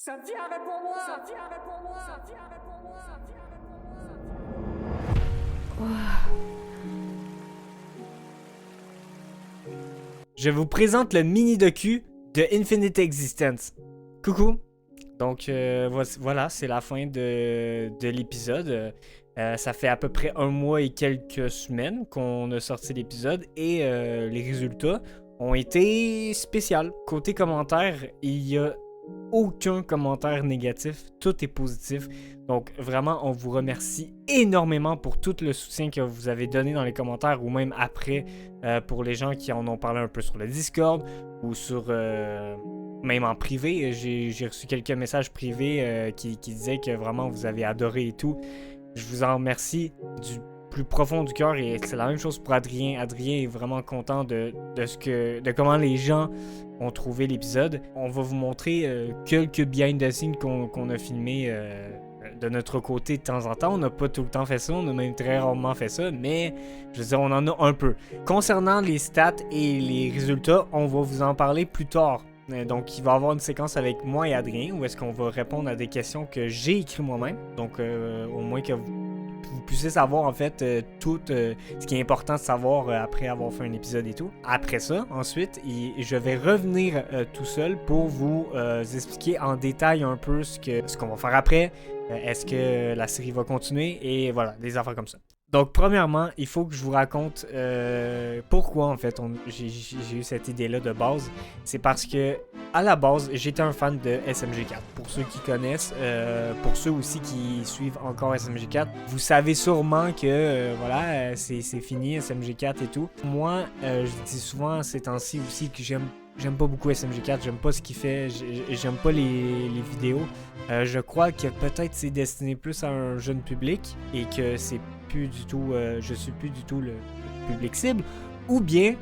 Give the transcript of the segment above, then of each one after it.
Ça vient avec pour moi. Ça vient avec pour moi. Ça vient avec pour moi. Ça vient avec pour moi. Je vous présente le mini-docu de Infinite Existence. Coucou! Donc voilà, c'est la fin de l'épisode. Ça fait à peu près 1 mois et quelques semaines qu'on a sorti l'épisode et les résultats ont été spéciaux. Côté commentaire, il y a aucun commentaire négatif, tout est positif. Donc vraiment, on vous remercie énormément pour tout le soutien que vous avez donné dans les commentaires ou même après pour les gens qui en ont parlé un peu sur le Discord ou sur même en privé. J'ai reçu quelques messages privés qui disaient que vraiment vous avez adoré et tout. Je vous en remercie du plus profond du cœur et c'est la même chose pour Adrien. Adrien est vraiment content de comment les gens ont trouvé l'épisode. On va vous montrer quelques behind the scenes qu'on a filmés de notre côté de temps en temps. On n'a pas tout le temps fait ça, on a même très rarement fait ça, mais je veux dire, on en a un peu. Concernant les stats et les résultats, on va vous en parler plus tard. Donc, il va y avoir une séquence avec moi et Adrien où est-ce qu'on va répondre à des questions que j'ai écrites moi-même. Donc, au moins que vous puissiez savoir en fait tout ce qui est important de savoir après avoir fait un épisode et tout. Après ça, ensuite, je vais revenir tout seul pour vous expliquer en détail un peu ce qu'on va faire après. Est-ce que la série va continuer et voilà, des affaires comme ça. Donc, premièrement, il faut que je vous raconte pourquoi, en fait, j'ai eu cette idée-là de base. C'est parce que, à la base, j'étais un fan de SMG4. Pour ceux qui connaissent, pour ceux aussi qui suivent encore SMG4, vous savez sûrement que, voilà, c'est fini, SMG4 et tout. Moi, je dis souvent ces temps-ci aussi que j'aime pas beaucoup SMG4, j'aime pas ce qu'il fait, j'aime pas les vidéos. Je crois que peut-être c'est destiné plus à un jeune public et que c'est plus du tout, je suis plus du tout le public cible, ou bien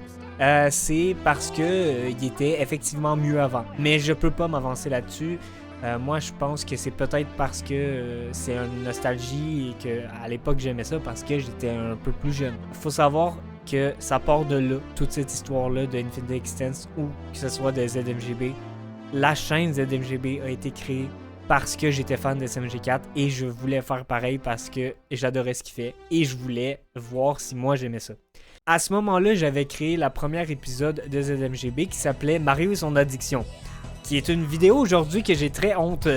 c'est parce que il était effectivement mieux avant. Mais je peux pas m'avancer là-dessus. Moi, je pense que c'est peut-être parce que c'est une nostalgie et que à l'époque j'aimais ça parce que j'étais un peu plus jeune. Faut savoir que ça part de là, toute cette histoire-là de Infinite Existence ou que ce soit de ZMGB. La chaîne ZMGB a été créée parce que j'étais fan de SMG4 et je voulais faire pareil parce que j'adorais ce qu'il fait et je voulais voir si moi j'aimais ça. À ce moment-là, j'avais créé la première épisode de ZMGB qui s'appelait Mario et son addiction, qui est une vidéo aujourd'hui que j'ai très honte,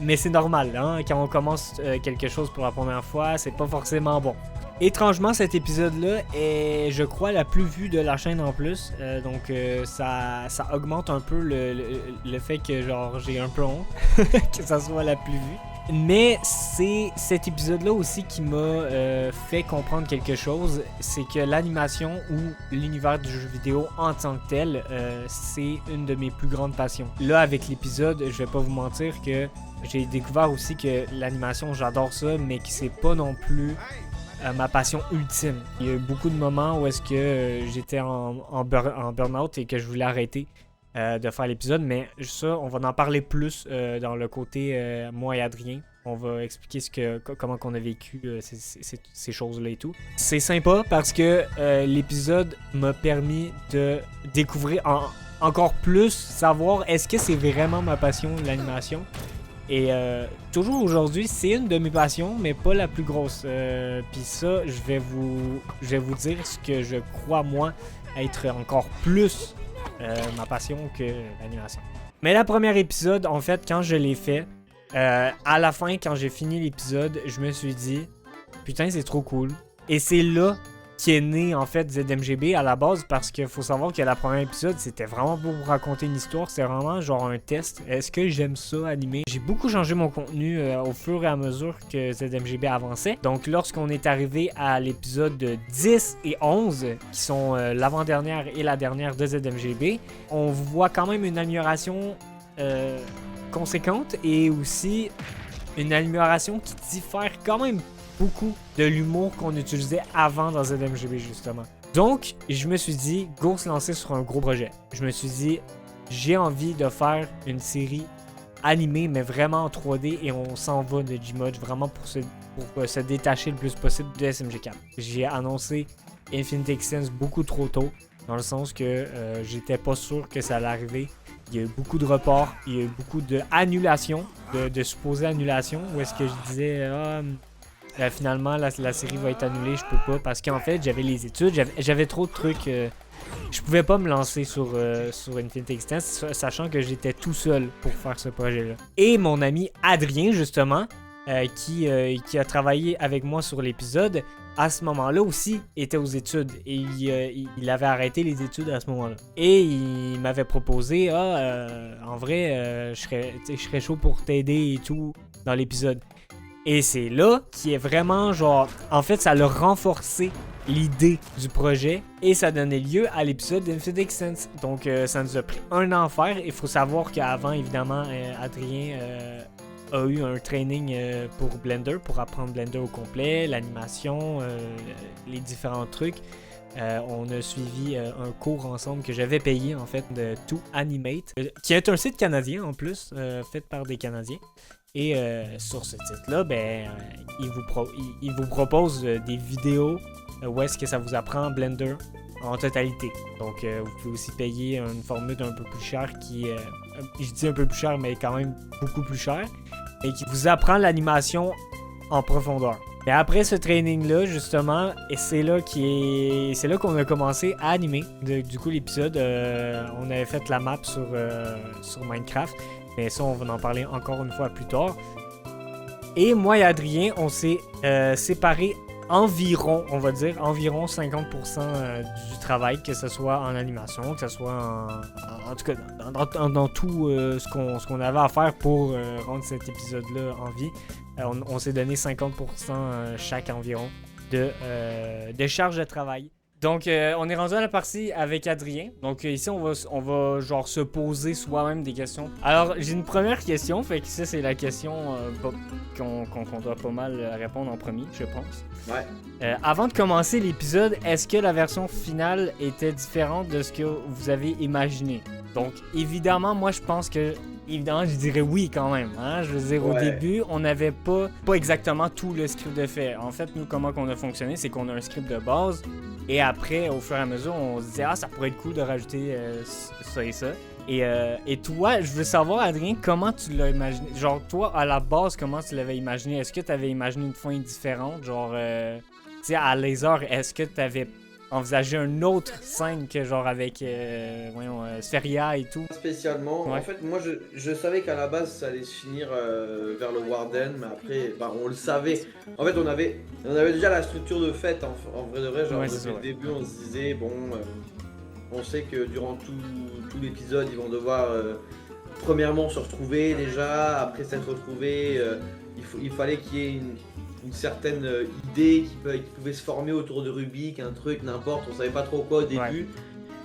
mais c'est normal, hein? Quand on commence quelque chose pour la première fois, c'est pas forcément bon. Étrangement, cet épisode-là est, je crois, la plus vue de la chaîne en plus. Donc, ça augmente un peu le fait que genre j'ai un peu honte que ça soit la plus vue. Mais c'est cet épisode-là aussi qui m'a fait comprendre quelque chose. C'est que l'animation ou l'univers du jeu vidéo en tant que tel, c'est une de mes plus grandes passions. Là, avec l'épisode, je vais pas vous mentir que j'ai découvert aussi que l'animation, j'adore ça, mais que c'est pas non plus ma passion ultime. Il y a eu beaucoup de moments où est-ce que j'étais en burn-out et que je voulais arrêter de faire l'épisode, mais ça, on va en parler plus dans le côté moi et Adrien. On va expliquer comment on a vécu ces choses-là et tout. C'est sympa parce que l'épisode m'a permis de découvrir encore plus, savoir est-ce que c'est vraiment ma passion, l'animation. Et toujours aujourd'hui, c'est une de mes passions, mais pas la plus grosse. Puis ça, je vais vous dire ce que je crois, moi, être encore plus ma passion que l'animation. Mais le premier épisode, en fait, quand je l'ai fait, à la fin, quand j'ai fini l'épisode, je me suis dit, putain, c'est trop cool. Et c'est là qui est né en fait ZMGB à la base parce qu'il faut savoir que le premier épisode c'était vraiment pour vous raconter une histoire, c'est vraiment genre un test. Est-ce que j'aime ça animer? J'ai beaucoup changé mon contenu au fur et à mesure que ZMGB avançait. Donc lorsqu'on est arrivé à l'épisode 10 et 11 qui sont l'avant-dernière et la dernière de ZMGB, on voit quand même une amélioration conséquente et aussi une amélioration qui diffère quand même beaucoup de l'humour qu'on utilisait avant dans ZMGB justement. Donc, je me suis dit, go se lancer sur un gros projet. Je me suis dit, j'ai envie de faire une série animée, mais vraiment en 3D et on s'en va de Gmod vraiment pour se détacher le plus possible de SMG4. J'ai annoncé Infinite Existence beaucoup trop tôt, dans le sens que j'étais pas sûr que ça allait arriver. Il y a eu beaucoup de reports, il y a eu beaucoup d'annulations, de supposées annulations, où est-ce que je disais finalement la série va être annulée, je peux pas, parce qu'en fait j'avais les études, j'avais trop de trucs, je pouvais pas me lancer sur Infinite Existence, sachant que j'étais tout seul pour faire ce projet-là. Et mon ami Adrien, justement, qui a travaillé avec moi sur l'épisode, à ce moment-là aussi, était aux études. Et il avait arrêté les études à ce moment-là. Et il m'avait proposé, en vrai, je serais chaud pour t'aider et tout dans l'épisode. Et c'est là qui est vraiment genre... En fait, ça l'a renforcé l'idée du projet et ça donnait lieu à l'épisode d'Infinite Existence. Donc, ça nous a pris 1 an à faire. Il faut savoir qu'avant, évidemment, Adrien... a eu un training pour Blender, pour apprendre Blender au complet, l'animation, les différents trucs. On a suivi un cours ensemble que j'avais payé en fait de To Animate, qui est un site canadien en plus, fait par des Canadiens. Et sur ce site-là, il vous propose des vidéos où est-ce que ça vous apprend Blender en totalité. Donc vous pouvez aussi payer une formule un peu plus chère qui je dis un peu plus cher, mais quand même beaucoup plus cher, et qui vous apprend l'animation en profondeur. Et après ce training-là, justement, et c'est là qu'on a commencé à animer. Du coup, l'épisode, on avait fait la map sur Minecraft, mais ça, on va en parler encore une fois plus tard. Et moi et Adrien, on s'est séparés environ 50% du travail, que ce soit en animation, que ce soit en tout cas dans tout ce qu'on avait à faire pour rendre cet épisode-là en vie. On s'est donné 50% chaque environ de charge de travail. Donc, on est rendu à la partie avec Adrien. Donc, ici, on va genre se poser soi-même des questions. Alors, j'ai une première question. Fait que ça, c'est la question qu'on doit pas mal répondre en premier, je pense. Ouais. Avant de commencer l'épisode, est-ce que la version finale était différente de ce que vous avez imaginé? Donc, évidemment, moi, je pense que... Évidemment, je dirais oui quand même. Hein? Je veux dire, au début, on n'avait pas exactement tout le script de fait. En fait, nous, comment qu'on a fonctionné, c'est qu'on a un script de base. Et après, au fur et à mesure, on se disait « Ah, ça pourrait être cool de rajouter ça et ça. » Et toi, je veux savoir, Adrien, comment tu l'as imaginé? Genre, toi, à la base, comment tu l'avais imaginé? Est-ce que tu avais imaginé une fin différente? Genre, tu sais, à Laser, est-ce que tu avais envisagé une autre scène que genre avec Spheria et tout? Spécialement, Ouais. en fait, moi je savais qu'à la base ça allait se finir vers le Warden, mais après, on le savait. En fait, on avait déjà la structure de fête en vrai de vrai. Genre, depuis le début, on se disait, bon, on sait que durant tout l'épisode, ils vont devoir premièrement se retrouver déjà, après s'être retrouvés, il fallait qu'il y ait une certaine idée qui pouvait se former autour de Rubik, un truc, n'importe, on savait pas trop quoi au début. Ouais.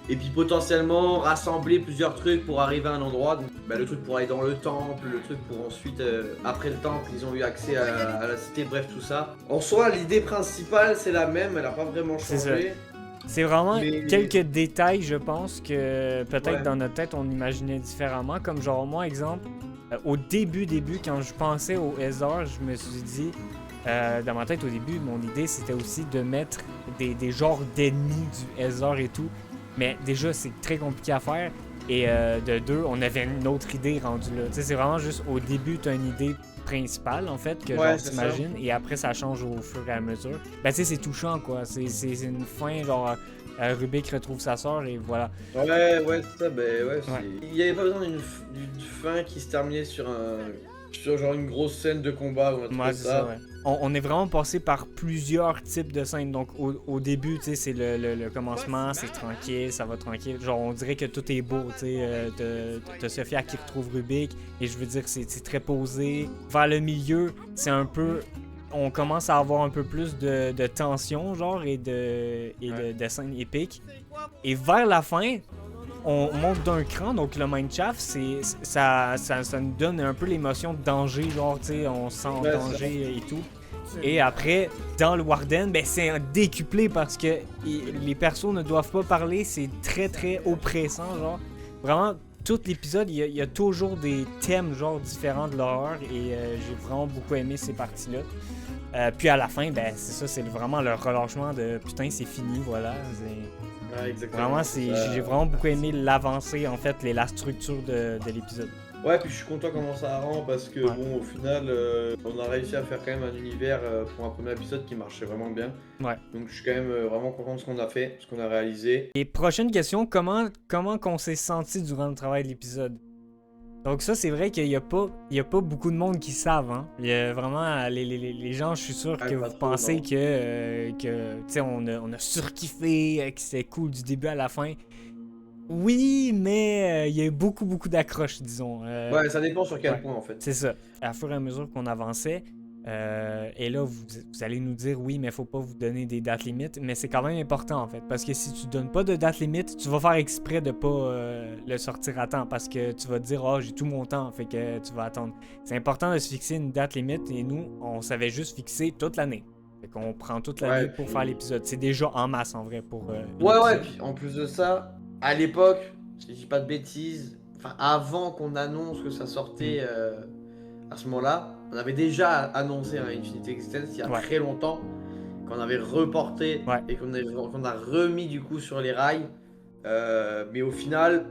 Et puis potentiellement rassembler plusieurs trucs pour arriver à un endroit. Donc, le truc pour aller dans le temple, le truc pour ensuite, après le temple, ils ont eu accès à la cité, bref tout ça. En soi, l'idée principale c'est la même, elle a pas vraiment changé. C'est vraiment quelques détails, je pense, que peut-être dans notre tête on imaginait différemment. Comme genre moi, exemple, au début, quand je pensais au Ether, je me suis dit... dans ma tête au début, mon idée c'était aussi de mettre des genres d'ennemis du Ether et tout. Mais déjà c'est très compliqué à faire. Et de deux, on avait une autre idée rendue là. Tu sais, c'est vraiment juste au début t'as une idée principale en fait que genre t'imagines et après ça change au fur et à mesure. Ben tu sais c'est touchant quoi. C'est une fin genre Rubik retrouve sa sœur et voilà. Ouais c'est ça, il y avait pas besoin d'une fin qui se terminait sur genre une grosse scène de combat ou un truc comme ça. On est vraiment passé par plusieurs types de scènes. Donc au début, tu sais, c'est le commencement, c'est tranquille, ça va tranquille. Genre on dirait que tout est beau, tu sais, de Sophia qui retrouve Rubik. Et je veux dire, c'est très posé. Vers le milieu, c'est un peu... On commence à avoir un peu plus de tension, genre, et de scènes épiques. Et vers la fin... On monte d'un cran, donc le Mineshaft, ça nous donne un peu l'émotion de danger, genre, tu sais, on se sent en danger et tout. Et après, dans le Warden, ben c'est décuplé parce que les persos ne doivent pas parler, c'est très très oppressant, genre. Vraiment, tout l'épisode, il y a toujours des thèmes, genre, différents de l'horreur et j'ai vraiment beaucoup aimé ces parties-là. Puis à la fin, ben c'est ça, c'est vraiment le relâchement de putain, c'est fini, voilà. Ouais, exactement. Vraiment, j'ai vraiment beaucoup aimé l'avancée, en fait, la structure de l'épisode. Ouais, puis je suis content comment ça rend parce que bon, au final, on a réussi à faire quand même un univers pour un premier épisode qui marchait vraiment bien. Ouais. Donc je suis quand même vraiment content de ce qu'on a fait, ce qu'on a réalisé. Et prochaine question, comment qu'on s'est senti durant le travail de l'épisode? Donc ça, c'est vrai qu'il y a pas beaucoup de monde qui savent, hein. Il y a vraiment les gens, je suis sûr que vous pensez que tu sais, on a surkiffé, que c'était cool du début à la fin. Oui, mais il y a eu beaucoup d'accroches, disons. Ouais, ça dépend sur quel point en fait. C'est ça. À fur et à mesure qu'on avançait, et là, vous allez nous dire oui, mais faut pas vous donner des dates limites, mais c'est quand même important en fait, parce que si tu donnes pas de date limite, tu vas faire exprès de pas le sortir à temps, parce que tu vas te dire j'ai tout mon temps, fait que tu vas attendre. C'est important de se fixer une date limite, et nous, on savait juste fixer toute l'année. Fait qu'on prend toute l'année pour faire l'épisode. C'est déjà en masse en vrai pour. Ouais, puis en plus de ça, à l'époque, si je dis pas de bêtises, enfin avant qu'on annonce que ça sortait à ce moment-là, on avait déjà annoncé un Infinite Existence il y a très longtemps, qu'on avait reporté et qu'on a remis du coup sur les rails. Mais au final,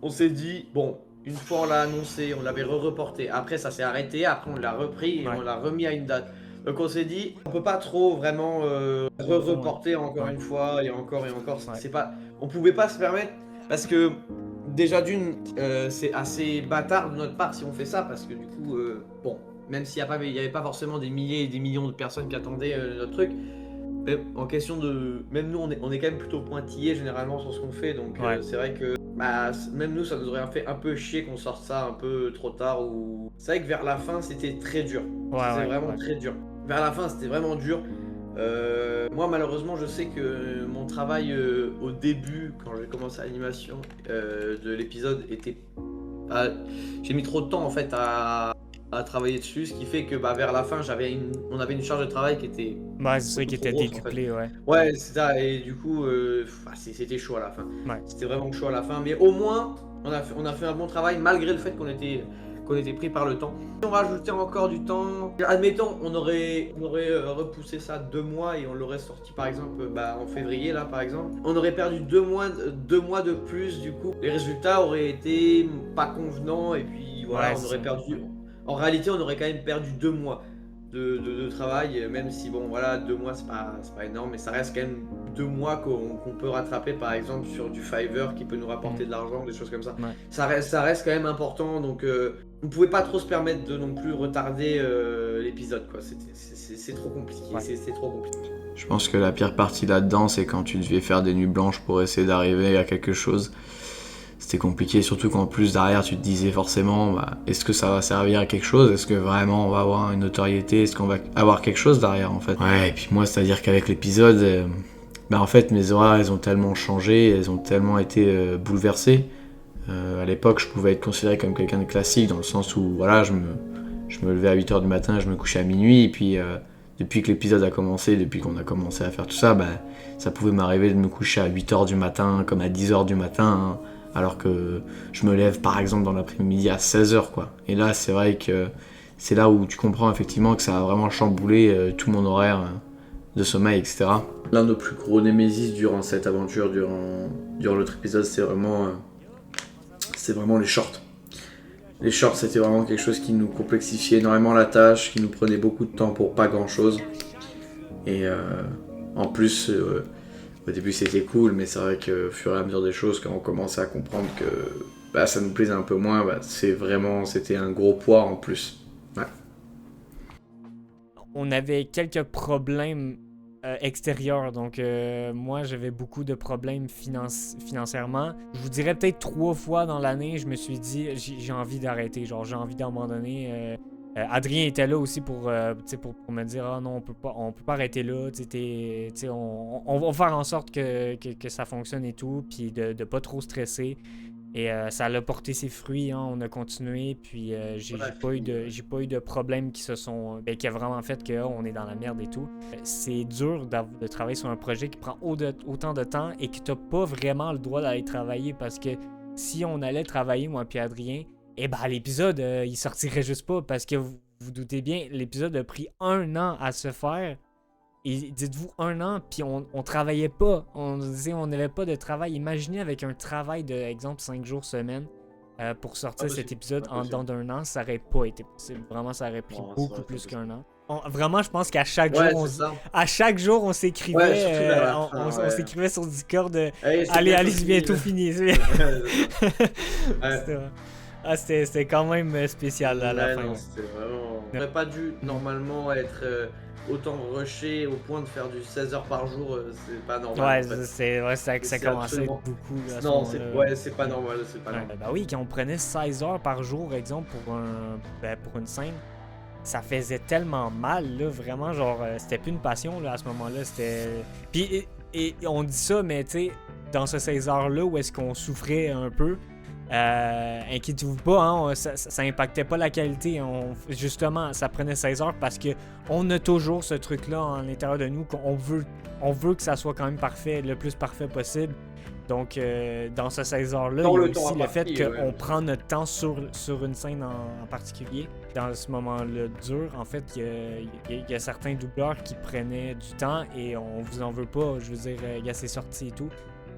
on s'est dit, bon, une fois on l'a annoncé, on l'avait reporté. Après ça s'est arrêté, après on l'a repris et on l'a remis à une date. Donc on s'est dit, on peut pas trop vraiment reporter encore une fois et encore. C'est pas, on pouvait pas se permettre parce que déjà d'une, c'est assez bâtard de notre part si on fait ça parce que du coup, bon, même s'il y avait pas forcément des milliers et des millions de personnes qui attendaient notre truc, mais en question de, même nous on est quand même plutôt pointillés généralement sur ce qu'on fait, donc c'est vrai que même nous ça nous aurait fait un peu chier qu'on sorte ça un peu trop tard ou. C'est vrai que vers la fin c'était très dur. C'était vraiment très dur. Vers la fin c'était vraiment dur. Moi malheureusement je sais que mon travail au début quand j'ai commencé l'animation de l'épisode était j'ai mis trop de temps en fait à travailler dessus, ce qui fait que vers la fin on avait une charge de travail qui était c'est ça qui était décuplée, en fait. Ouais c'est ça, et du coup c'était chaud à la fin. C'était vraiment chaud à la fin, mais au moins on a fait un bon travail malgré le fait qu'on était pris par le temps. Si on rajoutait encore du temps, admettons, on aurait repoussé ça 2 mois et on l'aurait sorti par exemple en février là par exemple. On aurait perdu 2 mois de plus, du coup les résultats auraient été pas convenants et puis voilà, on aurait perdu. En réalité on aurait quand même perdu 2 mois de travail, même si bon voilà 2 mois c'est pas énorme, mais ça reste quand même 2 mois qu'on peut rattraper par exemple sur du Fiverr qui peut nous rapporter de l'argent, des choses comme ça. Ça reste quand même important, donc on pouvait pas trop se permettre de non plus retarder l'épisode quoi. C'est trop compliqué. C'est trop compliqué. Je pense que la pire partie là-dedans, c'est quand tu devais faire des nuits blanches pour essayer d'arriver à quelque chose. C'était compliqué, surtout qu'en plus derrière tu te disais forcément est-ce que ça va servir à quelque chose, est-ce que vraiment on va avoir une notoriété, est-ce qu'on va avoir quelque chose derrière en fait. Ouais, et puis moi c'est à dire qu'avec l'épisode, en fait mes horaires elles ont tellement changé, elles ont tellement été bouleversées. À l'époque je pouvais être considéré comme quelqu'un de classique dans le sens où voilà, je me levais à 8h du matin, je me couchais à minuit, et puis depuis que l'épisode a commencé, depuis qu'on a commencé à faire tout ça, ça pouvait m'arriver de me coucher à 8h du matin comme à 10h du matin, alors que je me lève par exemple dans l'après-midi à 16h quoi. Et là c'est vrai que c'est là où tu comprends effectivement que ça a vraiment chamboulé tout mon horaire de sommeil, etc. L'un de nos plus gros némésis durant cette aventure, durant l'autre épisode, c'est vraiment les shorts. Les shorts c'était vraiment quelque chose qui nous complexifiait énormément la tâche, qui nous prenait beaucoup de temps pour pas grand chose. Et en plus au début c'était cool, mais c'est vrai que au fur et à mesure des choses, quand on commençait à comprendre que ça nous plaisait un peu moins, c'était un gros poids en plus. Ouais. On avait quelques problèmes extérieurs, donc moi j'avais beaucoup de problèmes financièrement. Je vous dirais peut-être 3 fois dans l'année, je me suis dit j'ai envie d'arrêter, j'ai envie d'abandonner. Adrien était là aussi pour me dire non, on peut pas arrêter là, on va faire en sorte que ça fonctionne et tout, puis de pas trop stresser. Et ça a porté ses fruits, hein, on a continué, puis j'ai pas eu de problèmes qui a vraiment fait qu'on est dans la merde et tout. C'est dur de travailler sur un projet qui prend autant de temps et que t'as pas vraiment le droit d'aller travailler, parce que si on allait travailler, moi puis Adrien, l'épisode, il sortirait juste pas, parce que vous doutez bien, l'épisode a pris 1 an à se faire. Et dites-vous 1 an, puis on travaillait pas. On n'avait pas de travail. Imaginez avec un travail de, exemple, 5 jours semaine pour sortir cet épisode en dedans d'1 an, ça aurait pas été possible. Vraiment, ça aurait pris beaucoup plus qu'1 an. Vraiment, je pense qu'à chaque jour, on s'écrivait, on s'écrivait sur Discord. Allez, c'est bientôt fini. C'était quand même spécial à la fin. Non, c'était vraiment. On n'aurait pas dû normalement être autant rushé au point de faire du 16 heures par jour, c'est pas normal. Ouais, c'est vrai, ça commençait à être beaucoup. Non, c'est pas normal, c'est pas normal. Bah oui, quand on prenait 16 heures par jour, exemple, pour une scène, ça faisait tellement mal, là, vraiment, genre, c'était plus une passion, là, à ce moment-là, c'était... Puis, et on dit ça, mais tu sais, dans ce 16 heures-là, où est-ce qu'on souffrait un peu, inquiétez-vous pas, hein, ça impactait pas la qualité. Justement, ça prenait 16 heures parce que on a toujours ce truc-là en l'intérieur de nous qu'on veut que ça soit quand même parfait, le plus parfait possible. Donc, dans ce 16 heures-là, il y a aussi le fait qu'on prend notre temps sur une scène en particulier. Dans ce moment-là dur, en fait, il y a certains doubleurs qui prenaient du temps et on vous en veut pas. Je veux dire, il y a ses sorties et tout.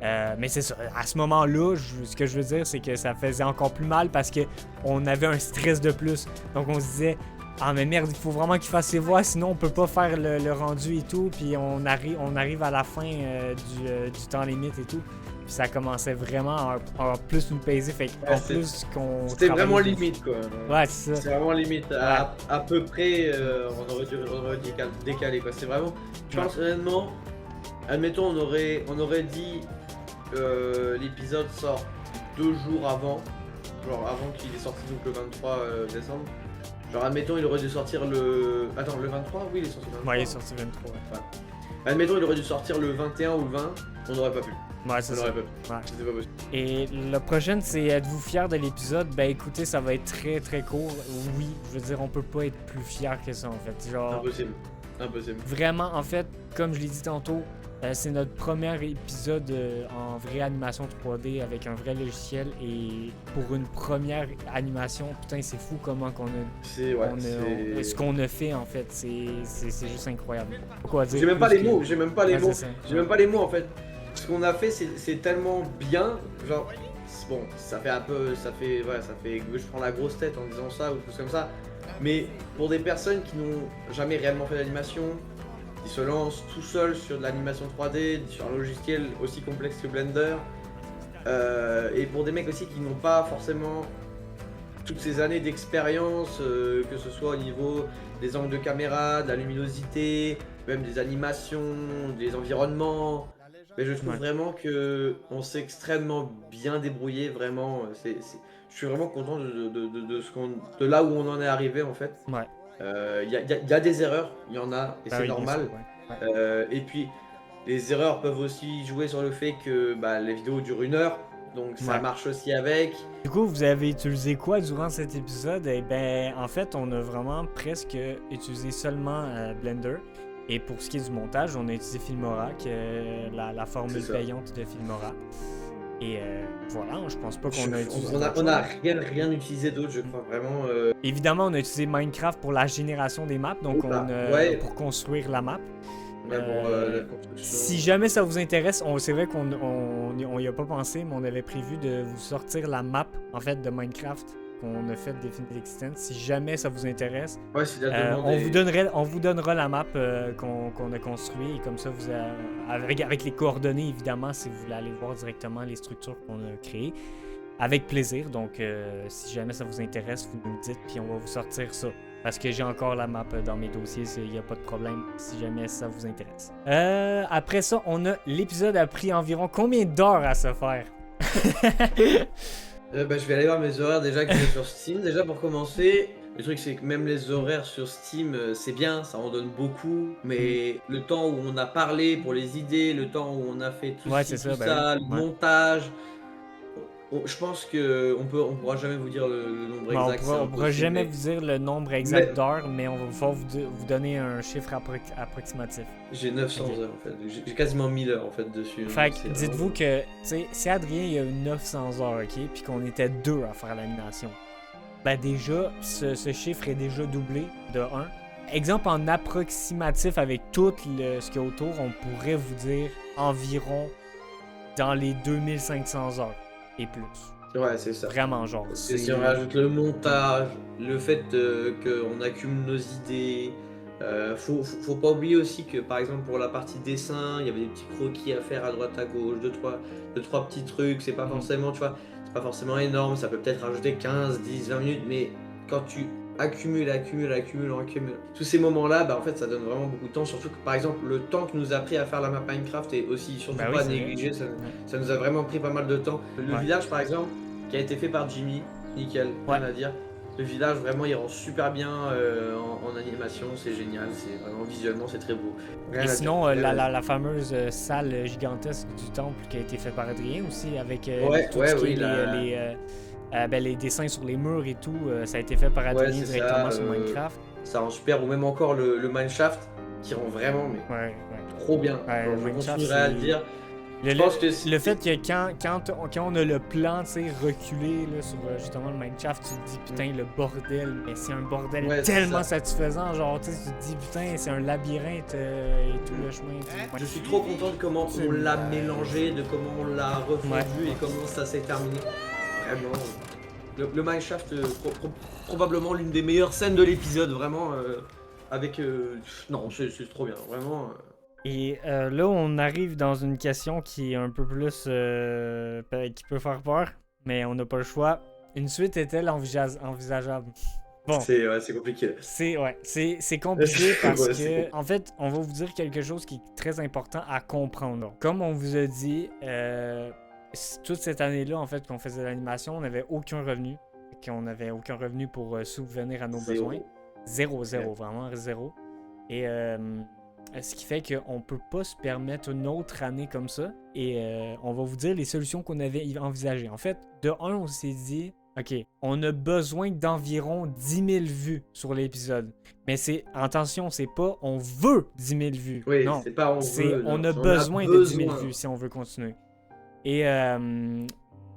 Mais c'est ça, à ce moment-là, ce que je veux dire, c'est que ça faisait encore plus mal parce qu'on avait un stress de plus. Donc on se disait, ah mais merde, il faut vraiment qu'il fasse ses voix, sinon on peut pas faire le rendu et tout. Puis on arrive à la fin du temps limite et tout. Puis ça commençait vraiment à plus nous peser. Fait qu'en plus qu'on. C'était vraiment limite, quoi. Ouais, c'est ça. C'est vraiment limite. À peu près, on aurait décalé, quoi. C'est vraiment. Je pense honnêtement, admettons, on aurait dit. L'épisode sort 2 jours avant, genre avant qu'il est sorti, donc le 23 décembre. Genre admettons il aurait dû sortir le... Attends, le 23? Oui, il est sorti le 23. Ouais, il est sorti le 23, ouais. Admettons il aurait dû sortir le 21 ou le 20, on n'aurait pas pu. Ouais, c'est ça. Ouais. C'était pas possible. Et la prochaine, c'est êtes-vous fiers de l'épisode? Ben écoutez, ça va être très très court. Oui, je veux dire, on peut pas être plus fiers que ça en fait. Genre... Impossible. Vraiment, en fait, comme je l'ai dit tantôt, c'est notre premier épisode en vraie animation 3D avec un vrai logiciel et pour une première animation, putain c'est fou comment ce qu'on a fait en fait, c'est juste incroyable. Quoi dire? J'ai même pas les mots, j'ai même pas les mots en fait. Ce qu'on a fait c'est tellement bien, genre bon ça fait je prends la grosse tête en disant ça ou tout comme ça, mais pour des personnes qui n'ont jamais réellement fait d'animation, qui se lancent tout seuls sur de l'animation 3D, sur un logiciel aussi complexe que Blender, et pour des mecs aussi qui n'ont pas forcément toutes ces années d'expérience, que ce soit au niveau des angles de caméra, de la luminosité, même des animations, des environnements. Mais je trouve vraiment qu'on s'est extrêmement bien débrouillé, vraiment. Je suis vraiment content de là où on en est arrivé en fait. Ouais. Y a des erreurs, il y en a, et c'est normal. Et puis, les erreurs peuvent aussi jouer sur le fait que les vidéos durent 1 heure, donc ça marche aussi avec. Du coup, vous avez utilisé quoi durant cet épisode? Eh ben, en fait, on a vraiment presque utilisé seulement Blender. Et pour ce qui est du montage, on a utilisé Filmora, qui est la formule payante de Filmora. Et voilà, je pense pas qu'on a utilisé. On a rien utilisé d'autre, je crois vraiment. Évidemment, on a utilisé Minecraft pour la génération des maps, donc pour construire la map. Si jamais ça vous intéresse, c'est vrai qu'on y a pas pensé, mais on avait prévu de vous sortir la map en fait de Minecraft qu'on a fait d'Infinite Existence. Si jamais ça vous intéresse, on vous donnera la map qu'on a construite et comme ça, avec les coordonnées évidemment, si vous voulez aller voir directement les structures qu'on a créées, avec plaisir. Donc, si jamais ça vous intéresse, vous nous le dites, puis on va vous sortir ça. Parce que j'ai encore la map dans mes dossiers, il n'y a pas de problème si jamais ça vous intéresse. Après ça, l'épisode a pris environ combien d'heures à se faire? Je vais aller voir mes horaires déjà qui sont sur Steam. Déjà pour commencer, le truc c'est que même les horaires sur Steam, c'est bien, ça en donne beaucoup. Mais le temps où on a parlé pour les idées, le temps où on a fait tout ça, le montage... Je pense qu'on pourra jamais vous dire le nombre exact. On pourra jamais vous dire le nombre exact d'heures, mais on va pouvoir vous donner un chiffre approximatif. J'ai 900 heures en fait, j'ai quasiment 1000 heures en fait dessus. Fait que dites-vous que, tu sais, si Adrien il a eu 900 heures, ok, puis qu'on était 2 à faire l'animation, ben déjà, ce chiffre est déjà doublé de 1. Exemple, en approximatif avec tout ce qu'il y a autour, on pourrait vous dire environ dans les 2500 heures et plus. Ouais, c'est ça. Vraiment, genre. Parce que si on rajoute le montage, le fait qu'on accumule nos idées, faut pas oublier aussi que par exemple pour la partie dessin, il y avait des petits croquis à faire à droite à gauche, deux, trois petits trucs, c'est pas forcément, tu vois, c'est pas forcément énorme, ça peut peut-être rajouter 15, 10, 20 minutes, mais quand tu accumules tous ces moments-là, bah en fait ça donne vraiment beaucoup de temps, surtout que par exemple le temps que nous a pris à faire la map Minecraft est aussi surtout pas négligé, ça nous a vraiment pris pas mal de temps. Le village par exemple, qui a été fait par Jimmy, nickel, rien à dire. Le village, vraiment, il rend super bien en animation, c'est génial, c'est vraiment visuellement, c'est très beau. Et sinon, la fameuse salle gigantesque du temple qui a été faite par Adrien aussi, avec les dessins sur les murs et tout, ça a été fait par Adrien directement sur Minecraft. Ça rend super, ou même encore le Mineshaft, qui rend vraiment trop bien. Je continuerai à le dire. Le fait que quand on a le plan reculé là, sur justement le Mineshaft, tu te dis putain le bordel, mais c'est un bordel tellement satisfaisant, genre tu te dis putain c'est un labyrinthe et tout le chemin. Je suis trop content de comment on l'a mélangé, de comment on l'a refondu et comment ça s'est terminé. Vraiment, le Mineshaft, probablement l'une des meilleures scènes de l'épisode, vraiment avec... non, c'est trop bien, vraiment... Et là, on arrive dans une question qui est un peu plus... qui peut faire peur, mais on n'a pas le choix. Une suite est-elle envisageable? Bon. C'est compliqué. C'est compliqué parce que, en fait, on va vous dire quelque chose qui est très important à comprendre. Comme on vous a dit, toute cette année-là, en fait, qu'on faisait l'animation, on n'avait aucun revenu. On n'avait aucun revenu pour subvenir à nos besoins. Zéro, vraiment zéro. Et... ce qui fait qu'on ne peut pas se permettre une autre année comme ça. Et on va vous dire les solutions qu'on avait envisagées. En fait, de un, on s'est dit, OK, on a besoin d'environ 10 000 vues sur l'épisode. Mais attention, c'est pas on veut 10 000 vues. Oui, non, c'est pas on a besoin de 10 000 vues si on veut continuer. Et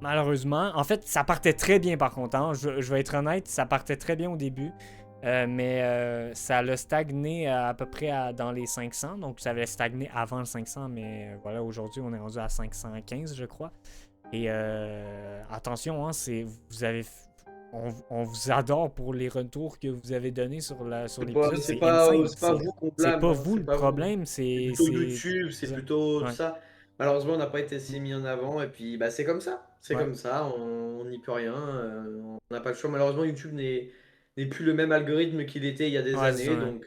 malheureusement, en fait, ça partait très bien par contre. Hein. Je vais être honnête, ça partait très bien au début. Mais ça l'a stagné à peu près dans les 500. Donc ça avait stagné avant le 500, mais voilà, aujourd'hui on est rendu à 515 je crois. Et attention, hein, on vous adore pour les retours que vous avez donnés sur l'épisode. C'est pas vous qu'on blâme. C'est pas vous le problème, c'est plutôt YouTube, c'est plutôt ça. Malheureusement on n'a pas été assez mis en avant et puis bah c'est comme ça. C'est comme ça, on n'y peut rien. On n'a pas le choix. Malheureusement YouTube n'est plus le même algorithme qu'il était il y a des années, donc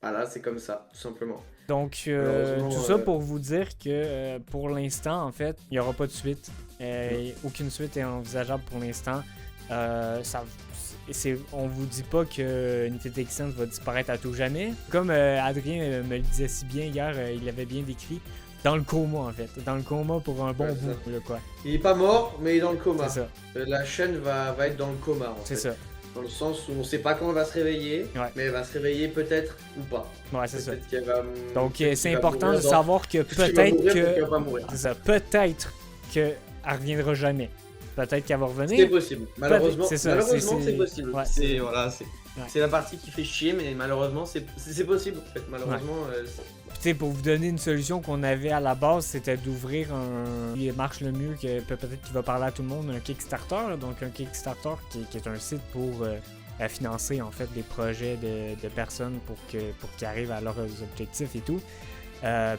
voilà, c'est comme ça, tout simplement. Donc, tout ça pour vous dire que pour l'instant, en fait, il n'y aura pas de suite. Aucune suite est envisageable pour l'instant. On vous dit pas que Infinite Existence va disparaître à tout jamais. Comme Adrien me le disait si bien hier, il l'avait bien décrit. Dans le coma, en fait. Dans le coma pour un bon bout, là, quoi. Il est pas mort, mais il est dans le coma. C'est ça. La chaîne va être dans le coma, en fait. C'est ça. Dans le sens où on sait pas quand elle va se réveiller, mais elle va se réveiller peut-être ou pas. Ouais, c'est ça. Donc c'est important de savoir que peut-être que... C'est ça. Peut-être qu'elle reviendra jamais. Peut-être qu'elle va revenir. C'est possible. Malheureusement, c'est possible. Ouais, c'est la partie qui fait chier, mais malheureusement, c'est possible, en fait. Malheureusement... pour vous donner une solution qu'on avait à la base, c'était d'ouvrir qui marche le mieux, que peut-être qu'il va parler à tout le monde, un Kickstarter. Donc un Kickstarter qui est un site pour financer en fait des projets de personnes pour qu'ils arrivent à leurs objectifs et tout.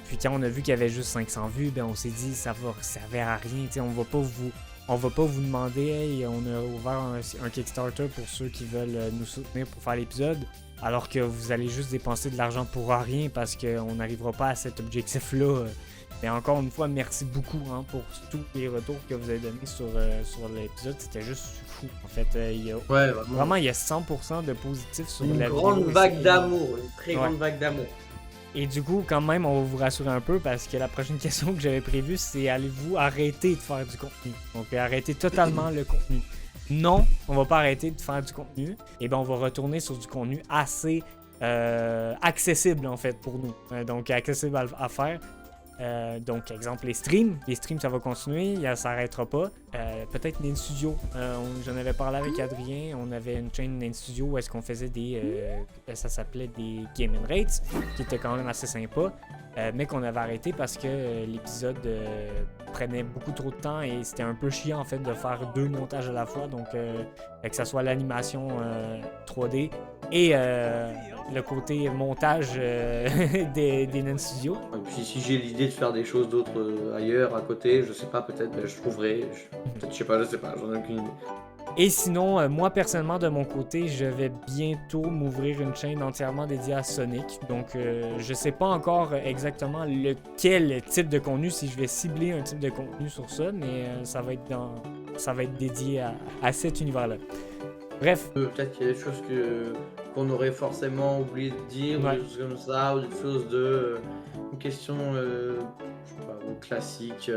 Puis quand on a vu qu'il y avait juste 500 vues, ben on s'est dit ça servait à rien. On va pas vous demander hey, on a ouvert un Kickstarter pour ceux qui veulent nous soutenir pour faire l'épisode. Alors que vous allez juste dépenser de l'argent pour rien parce qu'on n'arrivera pas à cet objectif-là. Mais encore une fois, merci beaucoup pour tous les retours que vous avez donnés sur l'épisode. C'était juste fou. En fait, vraiment, il y a 100% de positifs sur la vidéo. Une très grande vague d'amour. Et du coup, quand même, on va vous rassurer un peu parce que la prochaine question que j'avais prévue, c'est allez-vous arrêter de faire du contenu? Donc, arrêter totalement le contenu. Non, on va pas arrêter de faire du contenu. Et ben on va retourner sur du contenu assez accessible en fait pour nous. Donc accessible à faire. Donc, exemple, les streams. Les streams, ça va continuer, ça n'arrêtera pas. Peut-être Nain Studio. J'en avais parlé avec Adrien. On avait une chaîne Nain Studio où est-ce qu'on faisait ça s'appelait des Game & Rates, qui était quand même assez sympa. Mais qu'on avait arrêté parce que l'épisode prenait beaucoup trop de temps et c'était un peu chiant en fait de faire 2 montages à la fois. Donc, que ça soit l'animation 3D et le côté montage des Nain Studio. Et puis si j'ai l'idée de faire des choses d'autres ailleurs, à côté, je sais pas, peut-être je trouverai. Peut-être, je sais pas, j'en ai aucune idée. Et sinon, moi personnellement de mon côté, je vais bientôt m'ouvrir une chaîne entièrement dédiée à Sonic. Donc je sais pas encore exactement lequel type de contenu, si je vais cibler un type de contenu sur ça, mais ça va être dédié à cet univers-là. Bref. Peut-être qu'il y a des choses qu'on aurait forcément oublié de dire, ou des choses comme ça, ou des choses une question je sais pas, classique.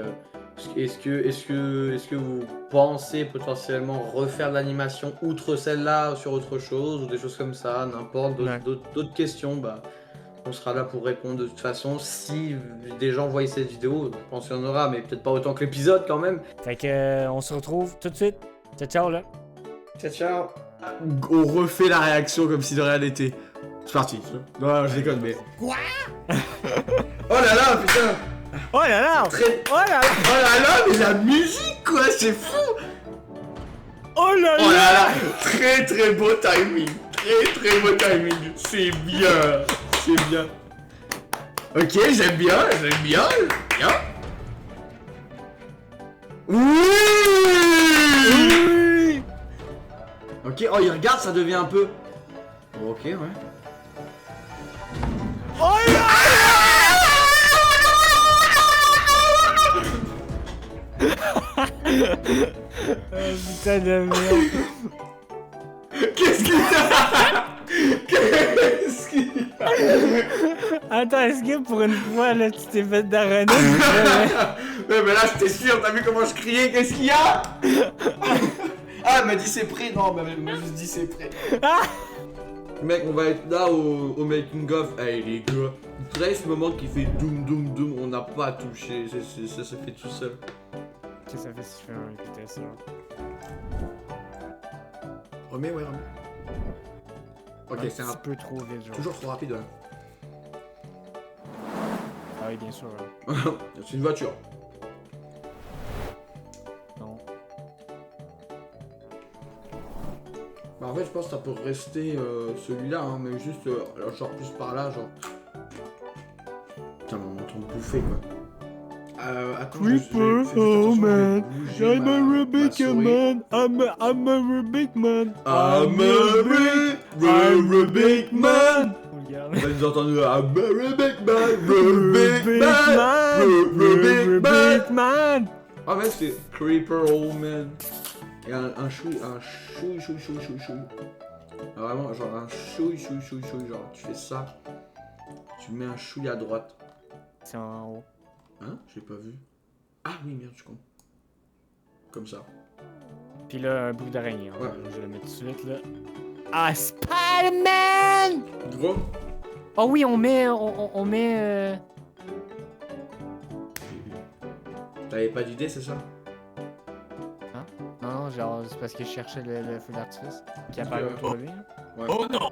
Est-ce que vous pensez potentiellement refaire de l'animation outre celle-là sur autre chose ou des choses comme ça, n'importe, d'autres questions, bah on sera là pour répondre de toute façon. Si des gens voient cette vidéo, je pense qu'il y en aura, mais peut-être pas autant que l'épisode quand même. Fait que on se retrouve tout de suite. Ciao ciao là. Ciao ciao. On refait la réaction comme si de rien n'était. C'est parti. Non, je déconne, mais. Quoi? Oh là là, putain. Oh là là! Très... Oh là là! Oh là là, mais la musique quoi, c'est fou! Oh là là! Oh là là! Très très beau timing! Très beau timing! C'est bien! C'est bien! Ok, j'aime bien! Oui! Oui! Ok, oh il regarde, ça devient un peu... Ok, ouais. Oh là! Putain de merde. Qu'est-ce qu'il y a? Attends, est-ce que pour une fois là tu t'es fait d'arronner? Ouais, mais là j'étais sûr, t'as vu comment je criais? Qu'est-ce qu'il y a? Ah, elle m'a dit c'est prêt. Non, mais elle m'a juste dit c'est prêt. Mec, on va être là au making of. Hey les gars, vous savez ce moment qui fait doum doum doum, on n'a pas touché, ça se fait tout seul. Qu'est-ce que ça fait si je fais un vitesse là? Remets, ouais, remets. Ok, c'est un peu trop vite, genre. toujours trop rapide, ouais. Ah oui, bien sûr. Ouais. C'est une voiture. Non. Bah en fait, je pense que ça peut rester celui-là, hein, mais juste genre plus par là, genre. Putain, mais on entend bouffer quoi. Attends, Creeper, oh man, I'm a Rubik man, I'm a Rubik man, I'm a Rubik man. Regarde. On va nous entendre I'm a Rubik man, Rubik man. Ah mais c'est Creeper old man. Et un chouille. Ah, vraiment, genre un chouille, genre tu fais ça, tu mets un chouille à droite. C'est en haut. Hein? J'ai pas vu. Ah oui, merde, je suis con. Comme ça. Puis là, un bout d'araignée. Ouais. Je vais le mettre tout de suite là. Ah, Spider-Man! Gros. Oh oui, on met. T'avais pas d'idée, c'est ça? Non, genre, c'est parce que je cherchais le feu d'artifice qui apparaît autour de lui. Ouais. Oh non!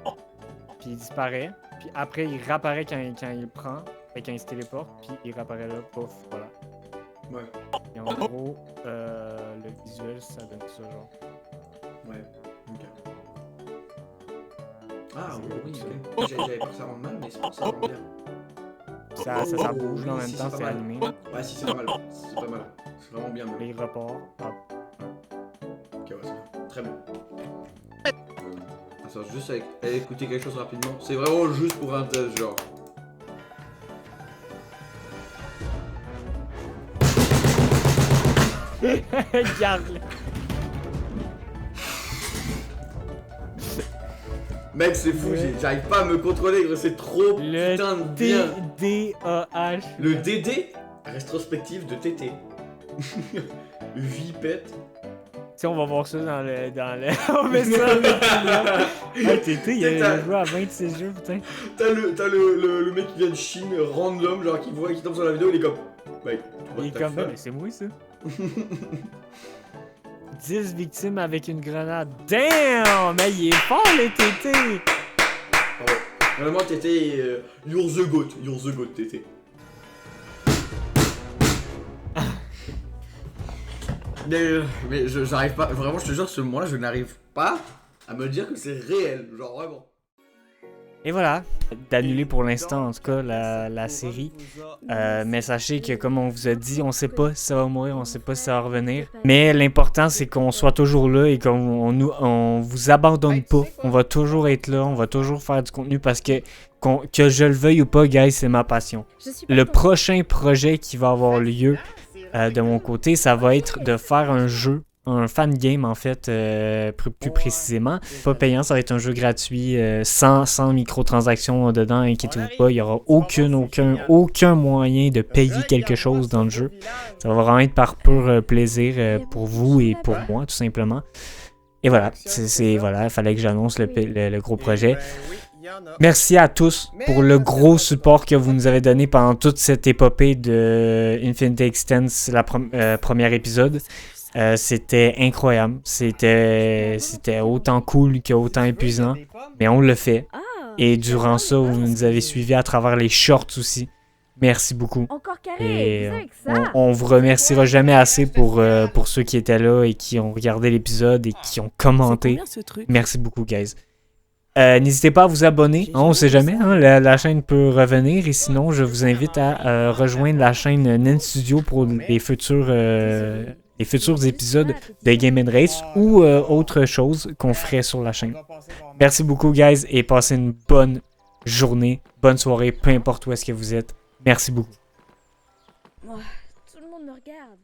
Puis il disparaît. Puis après, il réapparaît quand il le prend. Et quand il se téléporte, puis il réapparaît là, pouf, voilà. Ouais. Et en gros, le visuel, ça donne ça, genre. Ouais. Ok. Ah oui, c'est ok. J'avais peur que ça rende mal, mais c'est pas ça rend bien. Ça bouge là en Oui, même si, temps, c'est c'est pas mal. allumé. Ouais, si, c'est pas mal. C'est pas mal. C'est vraiment bien, Là, même. il repart. Hop. Ok, ouais, c'est bon. Très bien. Attends, juste aller écouter quelque chose rapidement. C'est vraiment juste pour un test, genre. Regarde-le. Mec, c'est fou, Ouais. j'arrive pas à me contrôler, gros, c'est trop Le putain de bien. TDAH. Le DD, rétrospective de TT. Vipette. sais, on va voir ça dans le... on met ça dans le... Hey, Tété, il a joué à 26 jeux, putain. T'as le mec qui vient de Chine, random, genre qui voit, qui tombe sur la vidéo, il est comme... Mec, Il est comme... Mais c'est moi, ça. 10 victimes avec une grenade. Damn! Mais il est fort, le Tété! Ah ouais. Vraiment, Tété, you're the goat, Tété. Mais j'arrive pas, vraiment, je te jure, ce moment-là, je n'arrive pas à me dire que c'est réel, genre vraiment. Et voilà, d'annuler pour l'instant, en tout cas, la série. Mais sachez que, comme on vous a dit, on sait pas si ça va mourir, on sait pas si ça va revenir. Mais l'important, c'est qu'on soit toujours là et qu'on vous abandonne pas. On va toujours être là, on va toujours faire du contenu parce que je le veuille ou pas, guys, c'est ma passion. Le prochain projet qui va avoir lieu de mon côté, ça va être de faire un jeu. Un fan game en fait, plus précisément. Pas payant, ça va être un jeu gratuit, sans microtransactions dedans, inquiétez-vous pas, il n'y aura aucun moyen de payer quelque chose dans le jeu. Ça va vraiment être par pur plaisir pour vous et pour moi, tout simplement. Et voilà, voilà, il fallait que j'annonce le gros projet. Merci à tous pour le gros support que vous nous avez donné pendant toute cette épopée de Infinity Extends, premier épisode. C'était incroyable. C'était autant cool qu'autant épuisant. Mais on le fait. Et durant ça, vous nous avez suivis à travers les shorts aussi. Merci beaucoup. Et on vous remerciera jamais assez pour ceux qui étaient là et qui ont regardé l'épisode et qui ont commenté. Merci beaucoup, guys. N'hésitez pas à vous abonner. On sait jamais, hein, la chaîne peut revenir. Et sinon, je vous invite à rejoindre la chaîne Nen Studio pour les futurs épisodes de Game & Race ou autre chose qu'on ferait sur la chaîne. Merci beaucoup, guys, et passez une bonne journée, bonne soirée, peu importe où est-ce que vous êtes. Merci beaucoup. Tout le monde me regarde.